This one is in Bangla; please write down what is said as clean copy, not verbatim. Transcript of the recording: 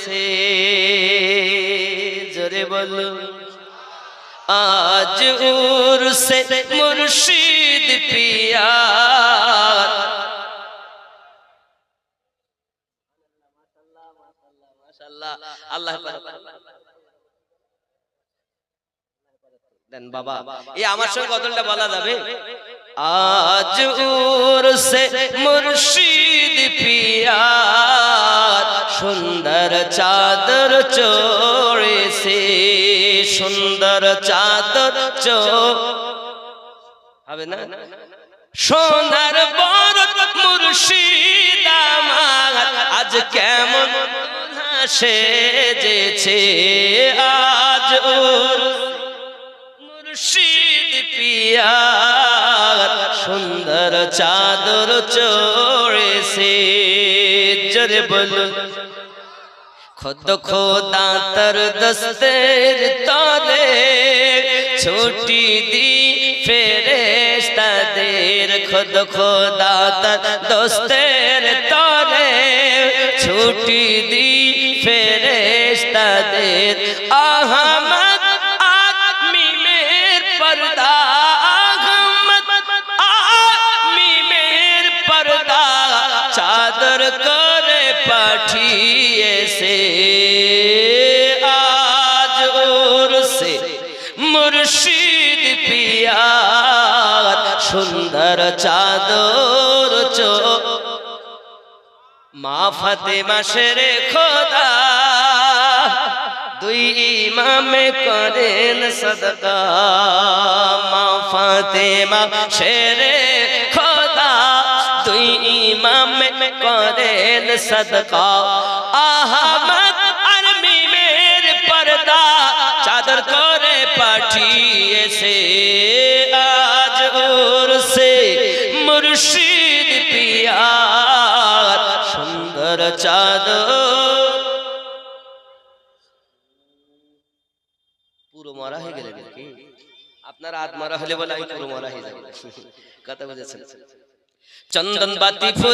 এসে জোরে বলো আজ উরসে মুর্শিদ পিয়া মাশাআল্লাহ আল্লাহ দেন বাবা এই আমার সঙ্গে কতটা বলা যাবে আজ উরসে মুর্শিদ পিয়া সুন্দর চাদর চড়েছে সুন্দর চাদর হবে না সোনার বরত মুর্শিদ আমার আজ কেমন সেজেছে আজ মুর্শিদ পিয়া সুন্দর চাদর চড়েছে জোরে বলো खुद खुदा तर दस्तेर तले छोटी दी फेरेश्ता देर खुद खुदा तर दस्तेर तले छोटी दी फेरेश्ता देर अहमद आदमी मेर पर्दा अहमद आदमी मेर पर्दा चादर करे पाठिएছে आज उरसे मुर्शिद पिया सुंदर चादर चो मा फातिमा शेरे खुदा दुई इमामे करेन सदका मा फातिमा शेरे खुदा दुई इमामे करेन सदका अहमद आर्मी मेर पर्दा चादर करे पाठिएছে आज उरसे मुर्शिद पिया सुंदर चादर পুরো মরা হয়ে গেলেন কি আপনার আত্মারা হলে বলে আমি পুরো মরা হয়ে যাব কথা বুঝেছেন চন্দন বাতি ফুল